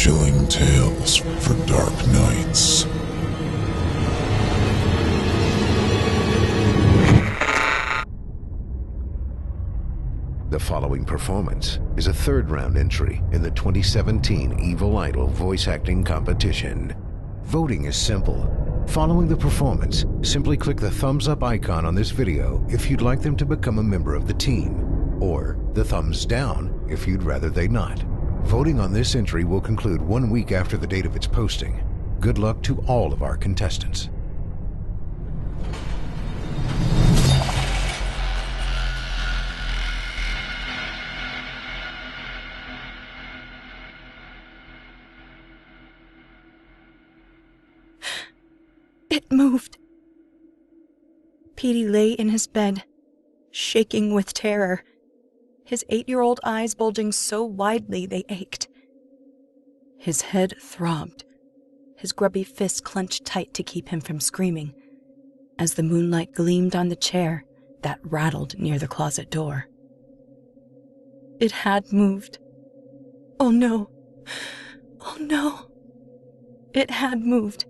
Chilling tales for dark nights. The following performance is a third-round entry in the 2017 Evil Idol voice acting competition. Voting is simple. Following the performance, simply click the thumbs up icon on this video if you'd like them to become a member of the team, or the thumbs down if you'd rather they not. Voting on this entry will conclude 1 week after the date of its posting. Good luck to all of our contestants. It moved. Petey lay in his bed, shaking with terror, his 8-year-old eyes bulging so widely they ached. His head throbbed, his grubby fists clenched tight to keep him from screaming, as the moonlight gleamed on the chair that rattled near the closet door. It had moved. Oh no. Oh no. It had moved.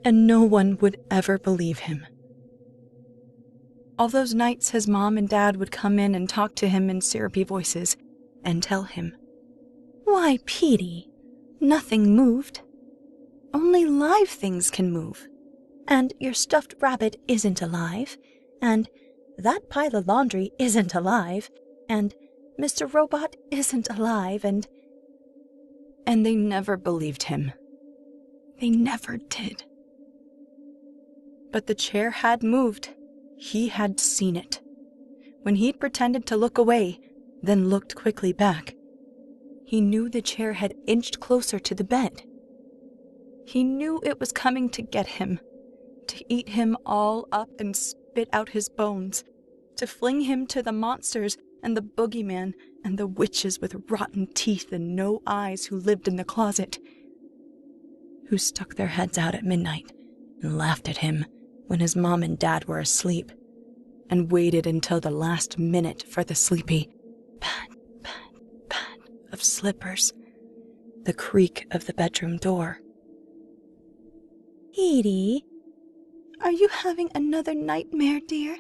And no one would ever believe him. All those nights his mom and dad would come in and talk to him in syrupy voices and tell him, "Why, Petey, nothing moved. Only live things can move. And your stuffed rabbit isn't alive. And that pile of laundry isn't alive. And Mr. Robot isn't alive. And they never believed him. They never did. But the chair had moved. He had seen it. When he'd pretended to look away, then looked quickly back, he knew the chair had inched closer to the bed. He knew it was coming to get him, to eat him all up and spit out his bones, to fling him to the monsters and the boogeyman and the witches with rotten teeth and no eyes who lived in the closet, who stuck their heads out at midnight and laughed at him when his mom and dad were asleep, and waited until the last minute for the sleepy pat, pat, pat of slippers, the creak of the bedroom door. "Edie, are you having another nightmare, dear?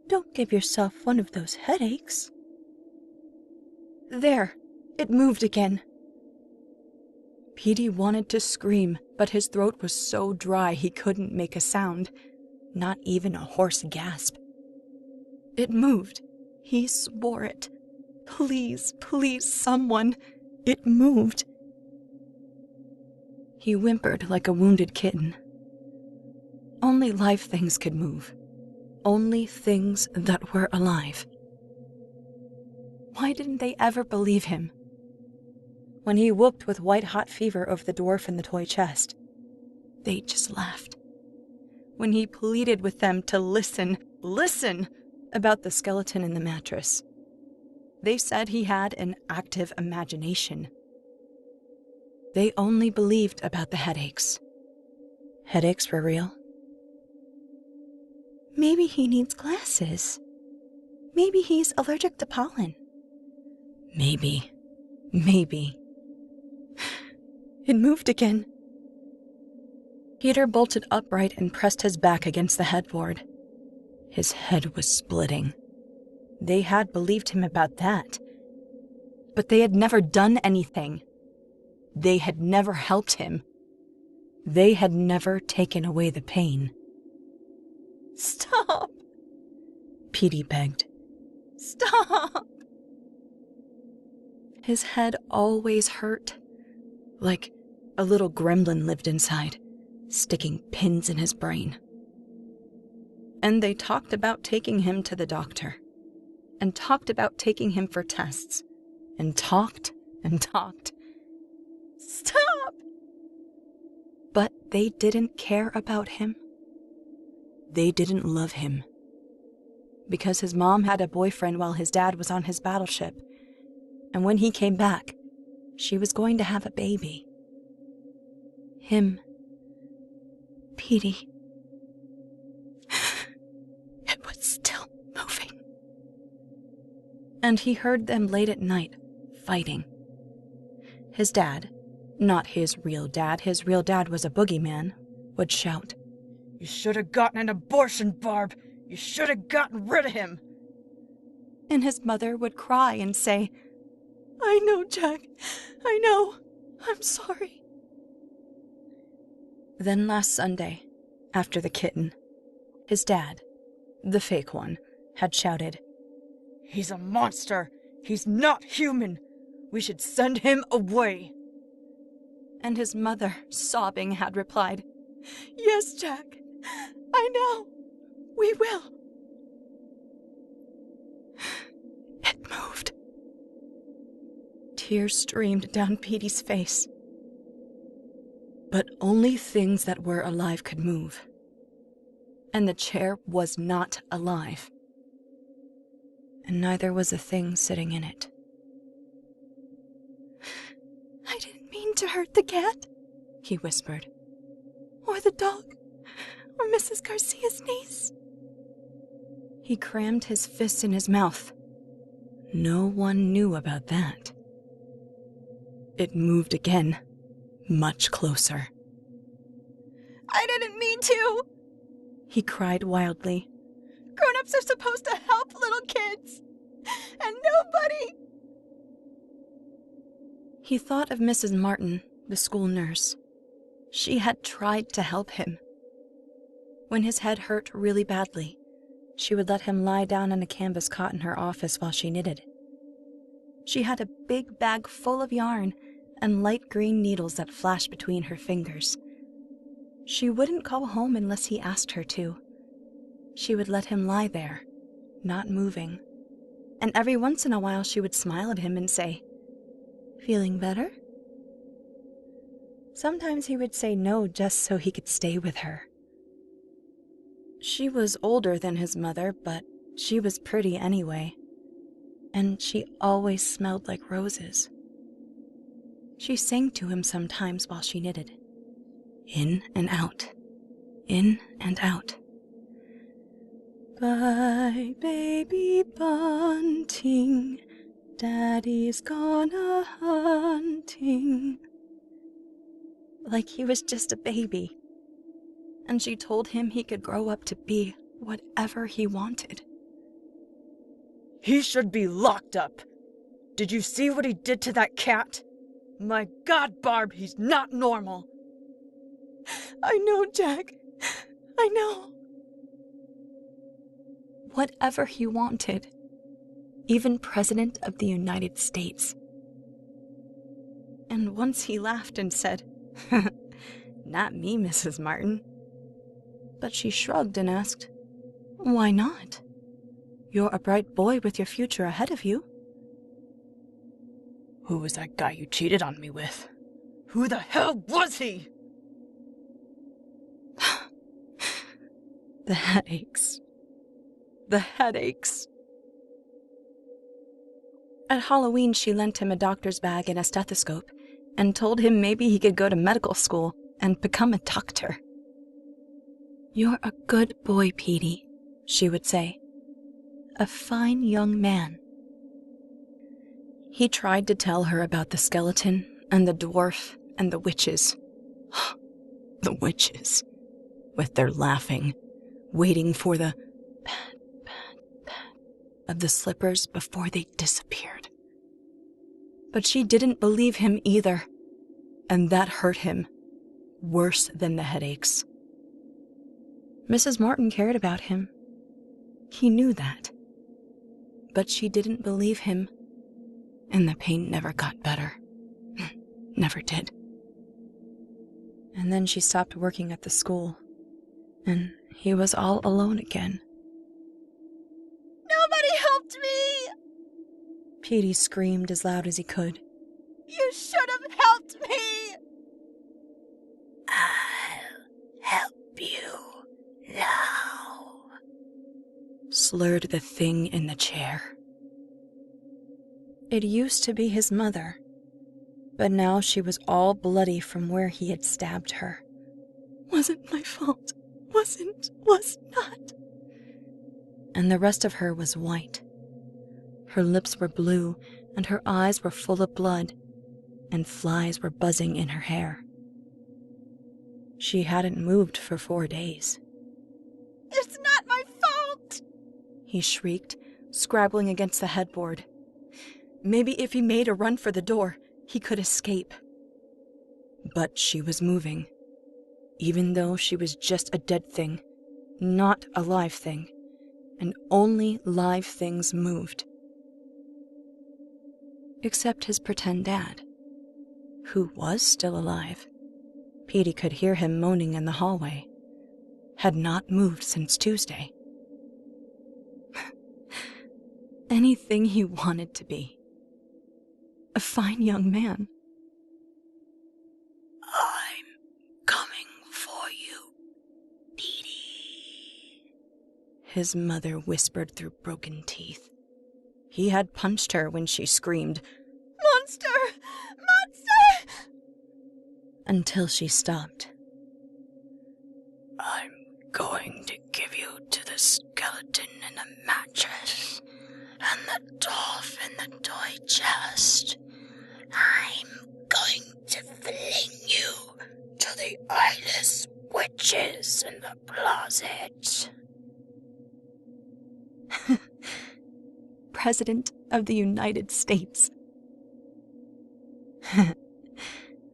Don't give yourself one of those headaches." There, it moved again. Petey wanted to scream, but his throat was so dry he couldn't make a sound, not even a hoarse gasp. It moved. He swore it. Please, please, someone. It moved. He whimpered like a wounded kitten. Only live things could move. Only things that were alive. Why didn't they ever believe him? When he whooped with white-hot fever over the dwarf in the toy chest, they just laughed. When he pleaded with them to listen about the skeleton in the mattress, they said he had an active imagination. They only believed about the headaches. Headaches were real. Maybe he needs glasses. Maybe he's allergic to pollen. Maybe. It moved again. Peter bolted upright and pressed his back against the headboard. His head was splitting. They had believed him about that. But they had never done anything. They had never helped him. They had never taken away the pain. "Stop!" Petey begged. "Stop!" His head always hurt, like a little gremlin lived inside, sticking pins in his brain. And they talked about taking him to the doctor, and talked about taking him for tests, and talked and talked. Stop! But they didn't care about him. They didn't love him. Because his mom had a boyfriend while his dad was on his battleship, and when he came back, she was going to have a baby. Him. Petey. It was still moving. And he heard them late at night, fighting. His dad, not his real dad was a boogeyman, would shout, "You should have gotten an abortion, Barb! You should have gotten rid of him!" And his mother would cry and say, "I know, Jack. I know. I'm sorry." Then last Sunday, after the kitten, his dad, the fake one, had shouted, "He's a monster! He's not human! We should send him away!" And his mother, sobbing, had replied, "Yes, Jack. I know. We will." It moved. Tears streamed down Petey's face. But only things that were alive could move. And the chair was not alive. And neither was the thing sitting in it. "I didn't mean to hurt the cat," he whispered. "Or the dog. Or Mrs. Garcia's niece." He crammed his fists in his mouth. No one knew about that. It moved again, much closer. "I didn't mean to!" he cried wildly. "Grown-ups are supposed to help little kids, and nobody—" He thought of Mrs. Martin, the school nurse. She had tried to help him. When his head hurt really badly, she would let him lie down on a canvas cot in her office while she knitted. She had a big bag full of yarn and light green needles that flashed between her fingers. She wouldn't call home unless he asked her to. She would let him lie there, not moving. And every once in a while she would smile at him and say, "Feeling better?" Sometimes he would say no just so he could stay with her. She was older than his mother, but she was pretty anyway. And she always smelled like roses. She sang to him sometimes while she knitted. In and out. In and out. "Bye, baby bunting. Daddy's gone a-hunting." Like he was just a baby. And she told him he could grow up to be whatever he wanted. "He should be locked up! Did you see what he did to that cat? My God, Barb, he's not normal!" "I know, Jack. I know." Whatever he wanted. Even President of the United States. And once he laughed and said, "Not me, Mrs. Martin." But she shrugged and asked, "Why not? You're a bright boy with your future ahead of you." "Who was that guy you cheated on me with? Who the hell was he?" The headaches. The headaches. At Halloween, she lent him a doctor's bag and a stethoscope and told him maybe he could go to medical school and become a doctor. "You're a good boy, Petey," she would say. "A fine young man." He tried to tell her about the skeleton and the dwarf and the witches. The witches, with their laughing, waiting for the pat, pat, pat of the slippers before they disappeared. But she didn't believe him either, and that hurt him, worse than the headaches. Mrs. Martin cared about him. He knew that. But she didn't believe him, and the pain never got better. Never did. And then she stopped working at the school, and he was all alone again. "Nobody helped me!" Petey screamed as loud as he could. "You should have helped me!" "I'll help you now," slurred the thing in the chair. It used to be his mother, but now she was all bloody from where he had stabbed her. "Wasn't my fault. Was not." And the rest of her was white. Her lips were blue, and her eyes were full of blood, and flies were buzzing in her hair. She hadn't moved for 4 days. It's not my fault! He shrieked, scrabbling against the headboard. Maybe if he made a run for the door, he could escape. But she was moving, even though she was just a dead thing, not a live thing, and only live things moved. Except his pretend dad, who was still alive. Petey could hear him moaning in the hallway. Had not moved since Tuesday. Anything he wanted to be. A fine young man. I'm coming for you, Petey. His mother whispered through broken teeth. He had punched her when she screamed, "Monster! Monster!" until she stopped. I'm going to give you to the skeleton in the mattress and the dwarf in the toy chest. I'm going to fling you to the eyeless witches in the closet. President of the United States.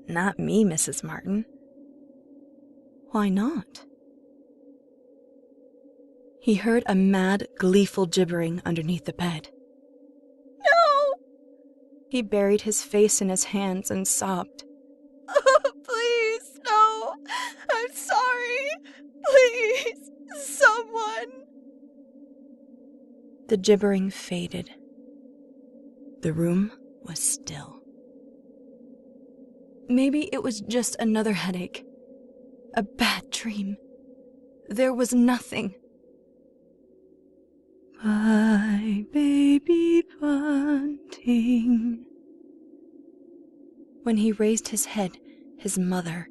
Not me, Mrs. Martin. Why not? He heard a mad, gleeful gibbering underneath the bed. No! He buried his face in his hands and sobbed. Oh, please, no! I'm sorry! Please, someone! The gibbering faded. The room was still. Maybe it was just another headache. A bad dream. There was nothing. My baby bunting. When he raised his head, his mother,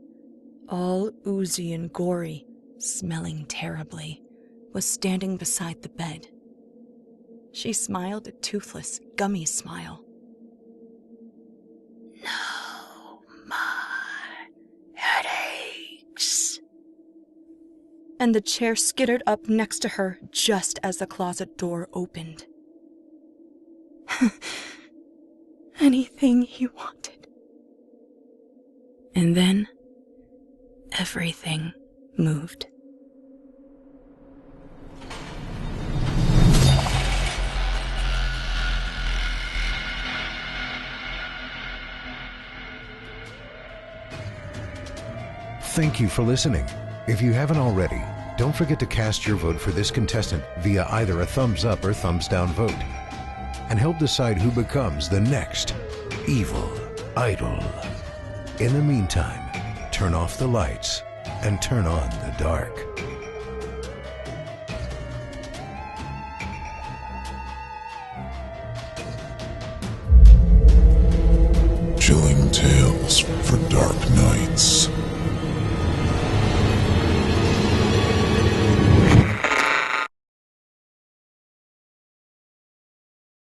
all oozy and gory, smelling terribly, was standing beside the bed. She smiled a toothless, gummy smile. No, my headaches. And the chair skittered up next to her just as the closet door opened. Anything he wanted. And then, everything moved. Thank you for listening. If you haven't already, don't forget to cast your vote for this contestant via either a thumbs up or thumbs down vote, and help decide who becomes the next evil idol. In the meantime, turn off the lights and turn on the dark. Chilling tales for dark nights.